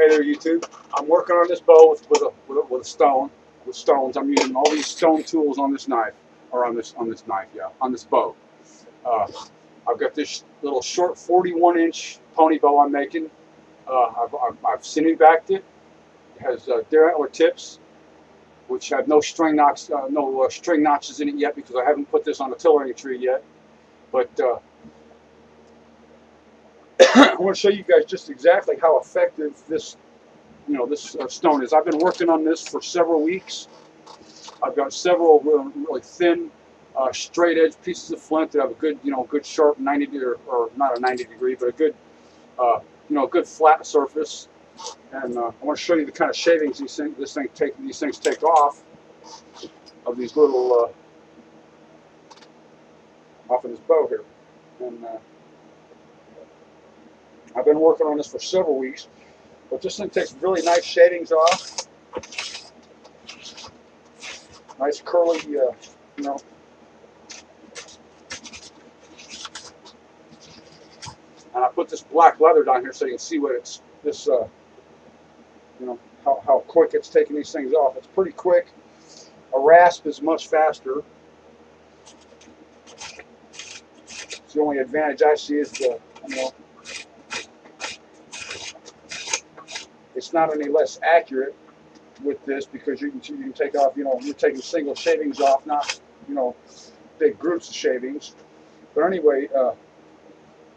Hey there, YouTube. I'm working on this bow with a stone. With stones, I'm using all these stone tools on this knife, or on this knife, yeah, on this bow. I've got this little short 41-inch pony bow I'm making. I've sinew backed it. It has deer antler tips, which have no string notches in it yet because I haven't put this on a tillery tree yet. But I want to show you guys just exactly how effective this stone is. I've been working on this for several weeks. I've got several really thin, straight edge pieces of flint that have a good, good sharp 90 degree, or not a 90 degree, but a good, good flat surface. And I want to show you the kind of shavings these things take off of these little off of this bow here. And I've been working on this for several weeks, but this thing takes really nice shavings off. Nice curly, And I put this black leather down here so you can see what it's how quick it's taking these things off. It's pretty quick. A rasp is much faster. The only advantage I see is it's not any less accurate with this because you can take off, you're taking single shavings off, not, big groups of shavings. But anyway,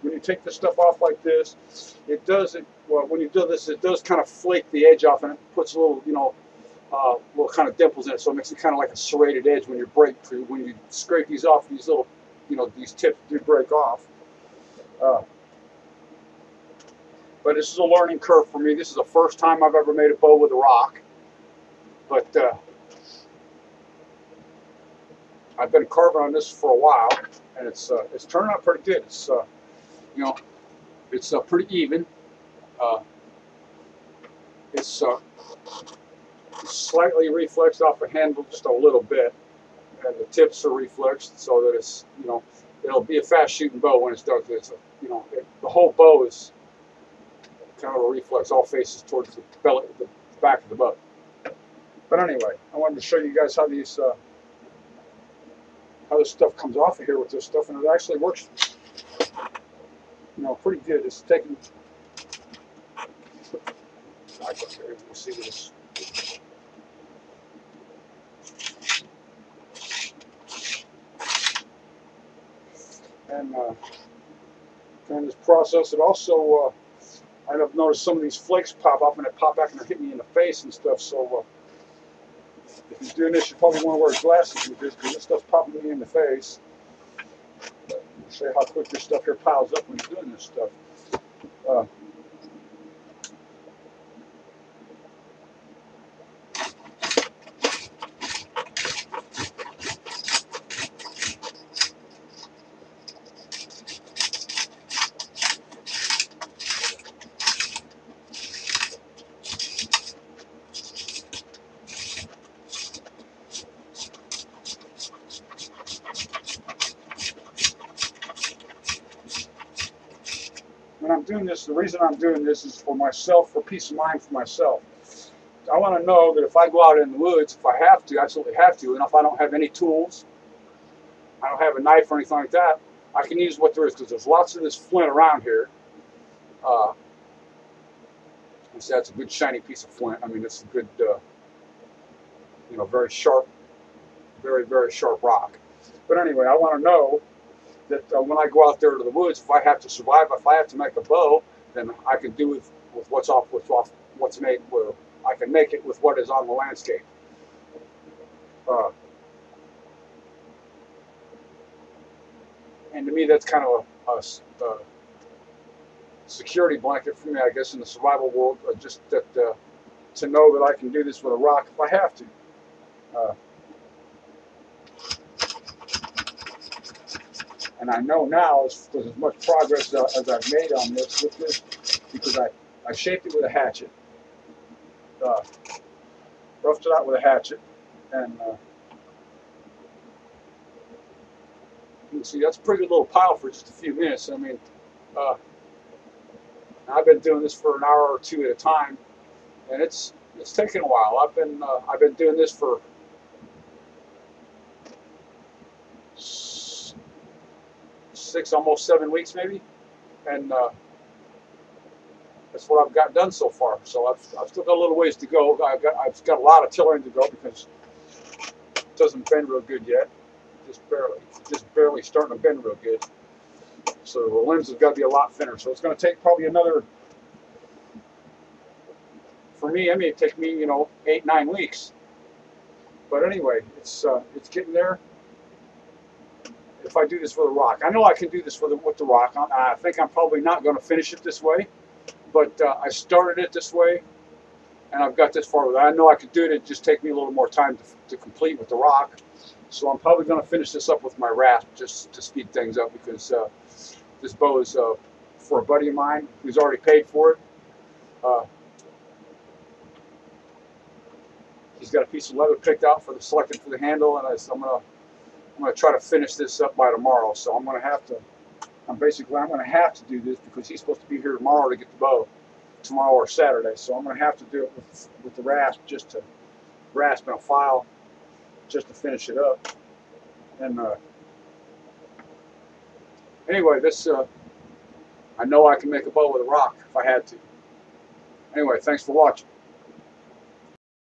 when you take this stuff off like this, when you do this, it does kind of flake the edge off, and it puts a little, little kind of dimples in it, so it makes it kind of like a serrated edge when when you scrape these off. These little, these tips do break off. But this is a learning curve for me. This is the first time I've ever made a bow with a rock. But I've been carving on this for a while, and it's turning out pretty good. It's it's pretty even. It's slightly reflexed off the handle just a little bit, and the tips are reflexed so that it's it'll be a fast shooting bow when it's done. It's the whole bow is kind of a reflex, all faces towards the belly, the back of the bow. But anyway, I wanted to show you guys how these how this stuff comes off of here with this stuff, and it actually works, pretty good. It's taking. We'll see this. And during this process, it also I've noticed some of these flakes pop up, and they pop back and they hit me in the face and stuff. So if you're doing this, you probably want to wear glasses with this because this stuff's popping me in the face. But I'll show you how quick this stuff here piles up when you're doing this stuff. When I'm doing this, the reason I'm doing this is for myself, for peace of mind for myself. I want to know that if I go out in the woods, if I have to, absolutely have to, and if I don't have any tools, I don't have a knife or anything like that, I can use what there is, because there's lots of this flint around here. See, that's a good shiny piece of flint. I mean, it's a good, very sharp, very, very sharp rock. But anyway, I want to know that when I go out there to the woods, if I have to survive, if I have to make a bow, then I can do with what's made. I can make it with what is on the landscape. And to me, that's kind of a security blanket for me, I guess, in the survival world. Just that to know that I can do this with a rock if I have to. And I know now, as much progress as I've made on this with this, because I shaped it with a hatchet, roughed it out with a hatchet, and you can see that's a pretty good little pile for just a few minutes. I mean, I've been doing this for an hour or two at a time, and it's taken a while. I've been doing this for 6, almost 7 weeks maybe, and that's what I've got done so far. So I've still got a little ways to go. I've got a lot of tillering to go because it doesn't bend real good yet, just barely starting to bend real good. So the limbs have got to be a lot thinner. So it's going to take probably another, for me, I mean, it take me, 8, 9 weeks. But anyway, it's getting there. If I do this with a rock, I know I can do this with the rock. I think I'm probably not going to finish it this way, but I started it this way, and I've got this far with it. I know I could do it. It'd just take me a little more time to complete with the rock. So I'm probably going to finish this up with my rasp just to speed things up, because this bow is for a buddy of mine who's already paid for it. He's got a piece of leather picked out selected for the handle, and I'm gonna try to finish this up by tomorrow. So I'm gonna have to do this because he's supposed to be here tomorrow to get the bow, tomorrow or Saturday. So I'm gonna have to do it with the rasp, just to rasp in a file, just to finish it up. And anyway, this I know I can make a bow with a rock if I had to. Anyway, thanks for watching.